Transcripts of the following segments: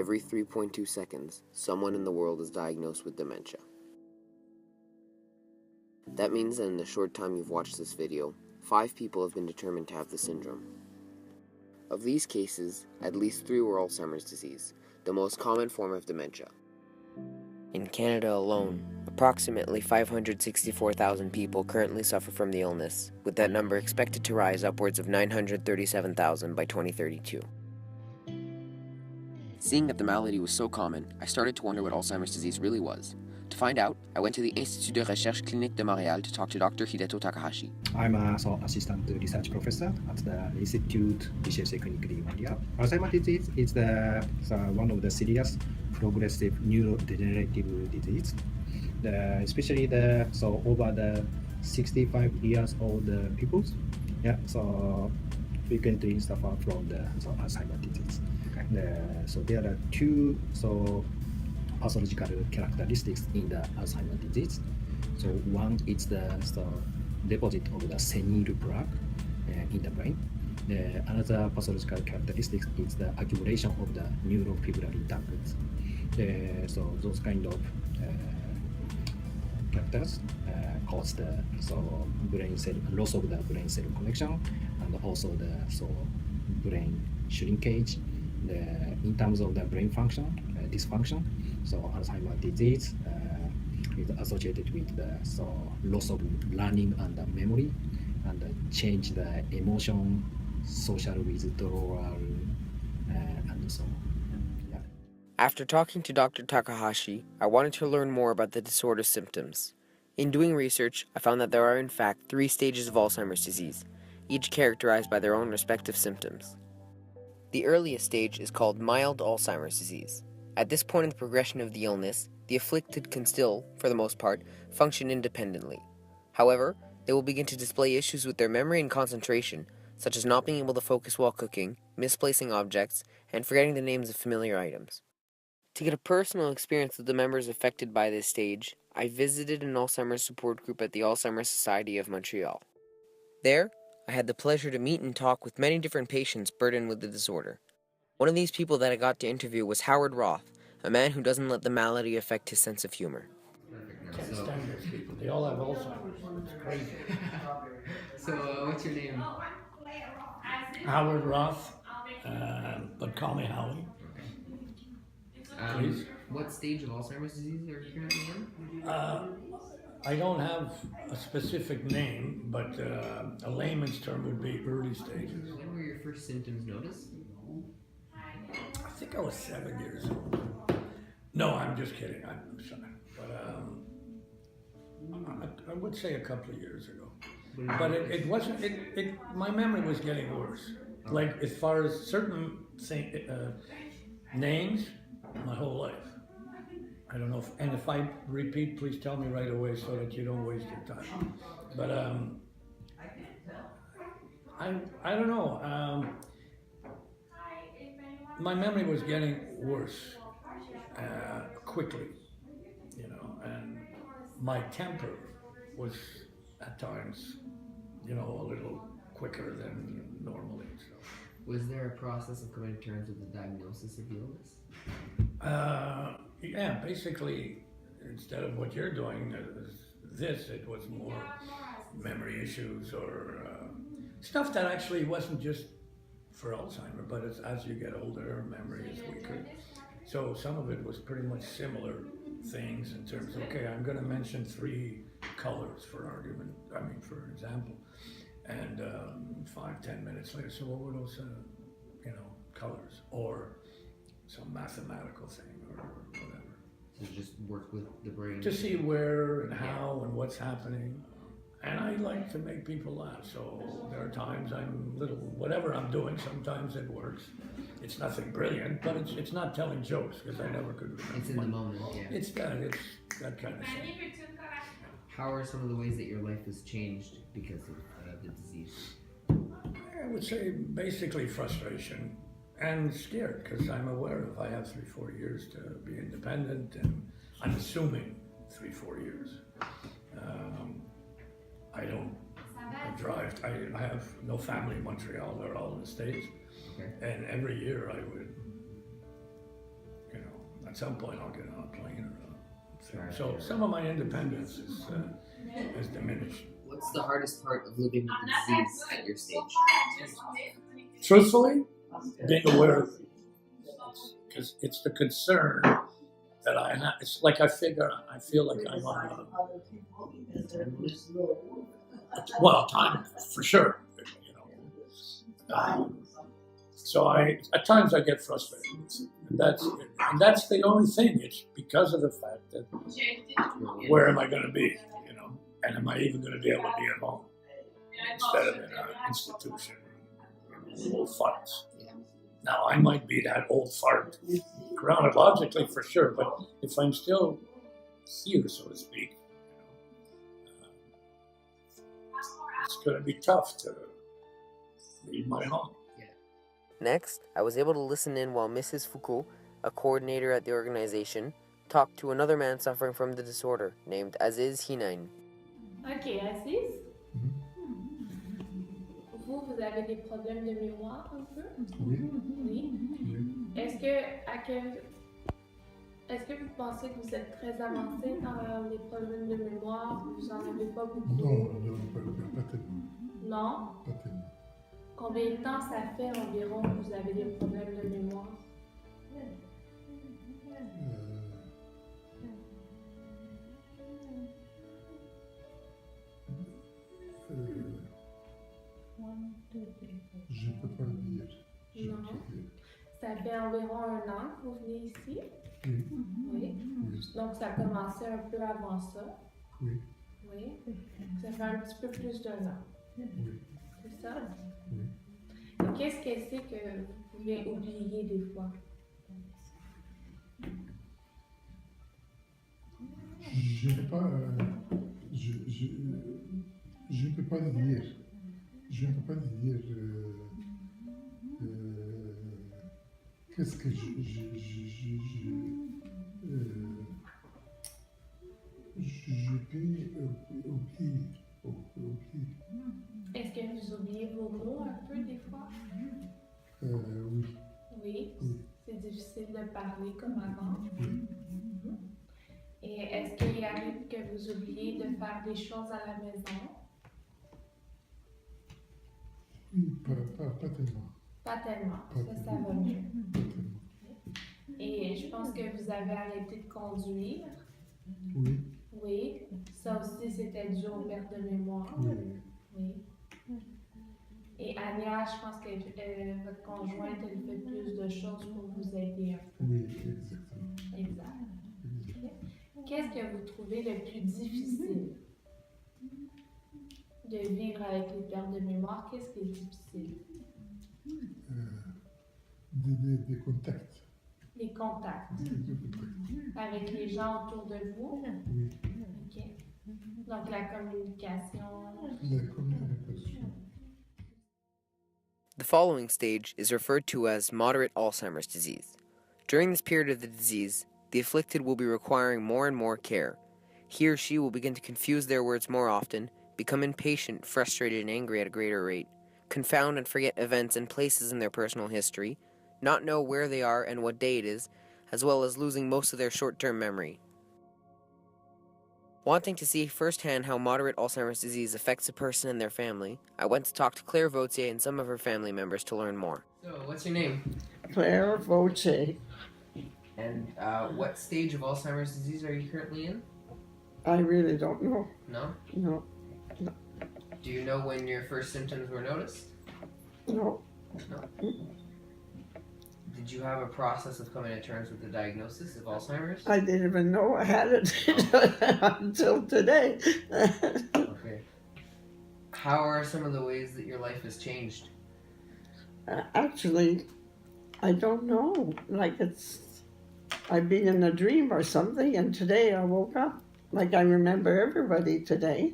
every 3.2 seconds, someone in the world is diagnosed with dementia. That means that in the short time you've watched this video, 5 people have been determined to have the syndrome. Of these cases, at least 3 were Alzheimer's disease, the most common form of dementia. In Canada alone, approximately 564,000 people currently suffer from the illness, with that number expected to rise upwards of 937,000 by 2032. Seeing that the malady was so common, I started to wonder what Alzheimer's disease really was. To find out, I went to the Institut de Recherche Clinique de Montréal to talk to Dr. Hideto Takahashi. I'm an assistant research professor at the Institut de Recherche Clinique de Montréal. Alzheimer's disease is one of the serious progressive neurodegenerative disease, especially over the 65 years old people. Frequently suffer from the Alzheimer's disease. Okay. So there are 2 pathological characteristics in the Alzheimer's disease. So one is the deposit of the senile plaque in the brain. Another pathological characteristic is the accumulation of the neurofibrillary tangles. So those kind of characters cause the brain cell loss of the brain cell connection, and also the brain shrinkage. In terms of the brain function dysfunction, so Alzheimer's disease is associated with the loss of learning and memory, and change the emotion, social withdrawal, and so on. Yeah. After talking to Dr. Takahashi, I wanted to learn more about the disorder's symptoms. In doing research, I found that there are in fact 3 stages of Alzheimer's disease, each characterized by their own respective symptoms. The earliest stage is called mild Alzheimer's disease. At this point in the progression of the illness, the afflicted can still, for the most part, function independently. However, they will begin to display issues with their memory and concentration, such as not being able to focus while cooking, misplacing objects, and forgetting the names of familiar items. To get a personal experience with the members affected by this stage, I visited an Alzheimer's support group at the Alzheimer's Society of Montreal. There, I had the pleasure to meet and talk with many different patients burdened with the disorder. One of these people that I got to interview was Howard Roth, a man who doesn't let the malady affect his sense of humor. Standards people, they all have Alzheimer's. It's crazy. So, what's your name? Howard Roth, but call me Howie. Please. What stage of Alzheimer's disease are you currently in? I don't have a specific name, but a layman's term would be early stages. When were your first symptoms noticed? I think I was 7 years old. No, I'm just kidding. I'm sorry. But I would say a couple of years ago. But it wasn't, my memory was getting worse. Like as far as certain names, my whole life. I don't know if I repeat, please tell me right away so that you don't waste your time. But I don't know. My memory was getting worse quickly, and my temper was at times, a little quicker than normally. So. Was there a process of coming to terms with the diagnosis of the illness? Yeah, basically, instead of what you're doing, it was more memory issues or stuff that actually wasn't just for Alzheimer, but as you get older, memory is weaker. So some of it was pretty much similar things in terms of, okay, I'm going to mention 3 colors for example, and 5-10 minutes later, so what were those, colors, or some mathematical thing or whatever. So just work with the brain to see where and how and what's happening. And I like to make people laugh, so there are times whatever I'm doing, sometimes it works. It's nothing brilliant, but it's not telling jokes, because I never could remember. It's in the moment, yeah. It's that kind of thing. How are some of the ways that your life has changed because of the disease? I would say basically frustration and scared, because I'm aware if I have 3-4 years to be independent, and I'm assuming 3-4 years. I don't drive. I have no family in Montreal. They're all in the States. Okay. And every year I would at some point I'll get on a plane or a thing. So some of my independence is diminished. What's the hardest part of living with the disease at your stage? Truthfully, being aware of it. Because it's the concern that I have. It's like I feel like I'm on time for sure. You know. So at times I get frustrated. And that's the only thing. It's because of the fact that where am I going to be? You know, and am I even going to be able to be at home instead of in an institution? Old farts. Now I might be that old fart chronologically for sure, but if I'm still here, so to speak, it's going to be tough to leave my home. Next, I was able to listen in while Mrs. Foucault, a coordinator at the organization, talked to another man suffering from the disorder named Aziz Henein. Ok, Aziz. Vous avez des problèmes de mémoire un peu? Oui. Oui. Est-ce que vous pensez que vous êtes très avancé dans les problèmes de mémoire? Vous n'en avez pas beaucoup? Non, pas tellement. Non? Pas tellement. Combien de temps ça fait environ que vous avez des problèmes de mémoire? Je ne peux pas le dire. Non. Ça fait environ 1 an que vous venez ici? Oui. Oui. Donc ça a commencé un peu avant ça? Oui. Oui. Ça fait un petit peu plus d'1 an? Oui. C'est ça? Oui. Et qu'est-ce que c'est que vous pouvez oublier des fois? Je ne peux pas. Je ne peux pas le dire. Je ne peux pas le dire. Qu'est-ce que je peux oublier. Est-ce que vous oubliez vos mots un peu des fois? Oui. Oui. Oui. C'est difficile de parler comme avant. Oui. Et est-ce qu'il arrive que vous oubliez de faire des choses à la maison? Oui, pas tellement. Pas tellement. Pas Ça va mieux. Pas tellement. Et je pense que vous avez arrêté de conduire. Oui. Oui. Ça aussi, c'était dû aux pertes de mémoire. Oui. Oui. Et Agnès, je pense que votre conjointe, elle fait plus de choses pour vous aider un peu. Oui, exactement. Exact. Qu'est-ce que vous trouvez le plus difficile de vivre avec les pertes de mémoire? Qu'est-ce qui est difficile? Des contacts. Les contacts Des contacts. avec les gens autour de vous? Oui. OK. Donc la communication. La communication. The following stage is referred to as moderate Alzheimer's disease. During this period of the disease, the afflicted will be requiring more and more care. He or she will begin to confuse their words more often, become impatient, frustrated, and angry at a greater rate, confound and forget events and places in their personal history, not know where they are and what day it is, as well as losing most of their short-term memory. Wanting to see firsthand how moderate Alzheimer's disease affects a person and their family, I went to talk to Claire Vauthier and some of her family members to learn more. So, what's your name? Claire Vauthier. And what stage of Alzheimer's disease are you currently in? I really don't know. No? No. Do you know when your first symptoms were noticed? No. No. Did you have a process of coming to terms with the diagnosis of Alzheimer's? I didn't even know I had it until today. Okay. How are some of the ways that your life has changed? Actually, I don't know. I've been in a dream or something, and today I woke up. Like I remember everybody today,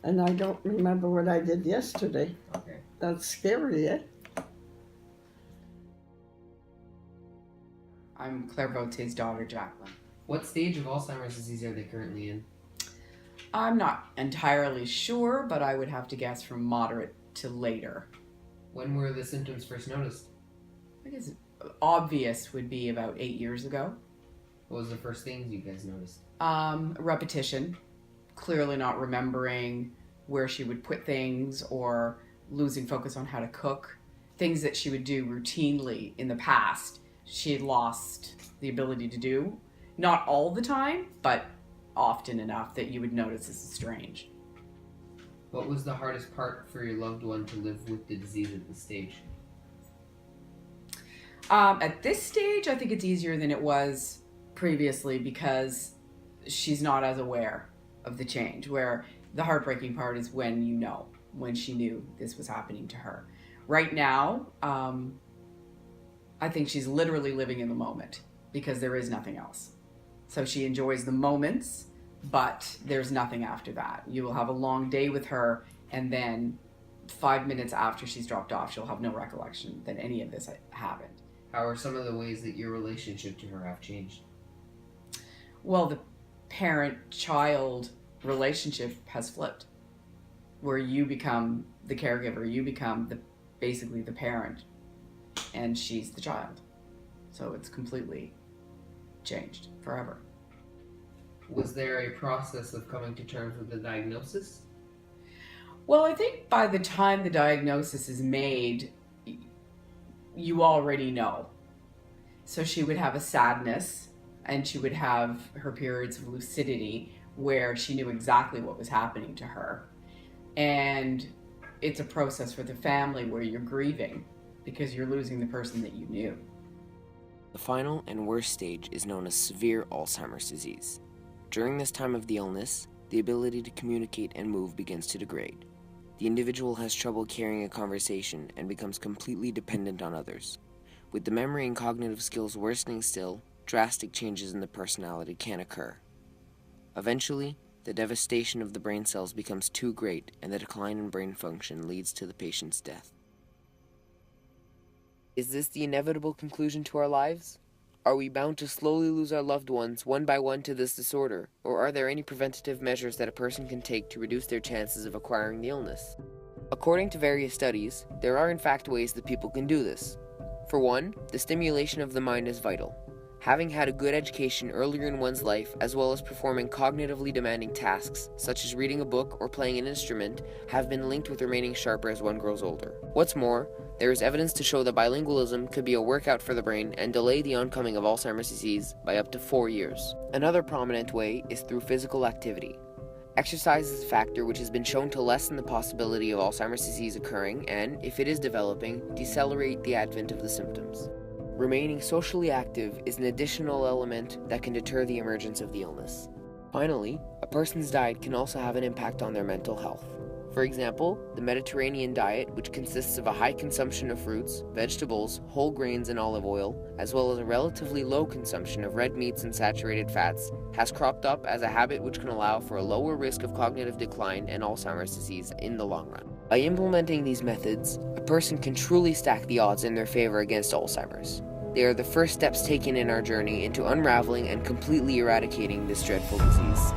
and I don't remember what I did yesterday. Okay. That's scary, eh? I'm Claire Vautier's daughter, Jacalyn. What stage of Alzheimer's disease are they currently in? I'm not entirely sure, but I would have to guess from moderate to later. When were the symptoms first noticed? I guess obvious would be about 8 years ago. What was the first things you guys noticed? Repetition, clearly not remembering where she would put things or losing focus on how to cook. Things that she would do routinely in the past, she had lost the ability to do. Not all the time, but often enough that you would notice this is strange. What was the hardest part for your loved one to live with the disease at this stage? At this stage, I think it's easier than it was previously because she's not as aware of the change, where the heartbreaking part is when she knew this was happening to her. Right now, I think she's literally living in the moment because there is nothing else. So she enjoys the moments, but there's nothing after that. You will have a long day with her, and then 5 minutes after she's dropped off, she'll have no recollection that any of this happened. How are some of the ways that your relationship to her have changed? Well, the parent-child relationship has flipped, where you become the caregiver, you become basically the parent, and she's the child. So it's completely changed forever. Was there a process of coming to terms with the diagnosis? Well, I think by the time the diagnosis is made, you already know. So she would have a sadness, and she would have her periods of lucidity where she knew exactly what was happening to her. And it's a process for the family where you're grieving because you're losing the person that you knew. The final and worst stage is known as severe Alzheimer's disease. During this time of the illness, the ability to communicate and move begins to degrade. The individual has trouble carrying a conversation and becomes completely dependent on others. With the memory and cognitive skills worsening still, drastic changes in the personality can occur. Eventually, the devastation of the brain cells becomes too great, and the decline in brain function leads to the patient's death. Is this the inevitable conclusion to our lives? Are we bound to slowly lose our loved ones one by one to this disorder, or are there any preventative measures that a person can take to reduce their chances of acquiring the illness? According to various studies, there are in fact ways that people can do this. For one, the stimulation of the mind is vital. Having had a good education earlier in one's life, as well as performing cognitively demanding tasks, such as reading a book or playing an instrument, have been linked with remaining sharper as one grows older. What's more, there is evidence to show that bilingualism could be a workout for the brain and delay the oncoming of Alzheimer's disease by up to 4 years. Another prominent way is through physical activity. Exercise is a factor which has been shown to lessen the possibility of Alzheimer's disease occurring and, if it is developing, decelerate the advent of the symptoms. Remaining socially active is an additional element that can deter the emergence of the illness. Finally, a person's diet can also have an impact on their mental health. For example, the Mediterranean diet, which consists of a high consumption of fruits, vegetables, whole grains, and olive oil, as well as a relatively low consumption of red meats and saturated fats, has cropped up as a habit which can allow for a lower risk of cognitive decline and Alzheimer's disease in the long run. By implementing these methods, a person can truly stack the odds in their favor against Alzheimer's. They are the first steps taken in our journey into unraveling and completely eradicating this dreadful disease.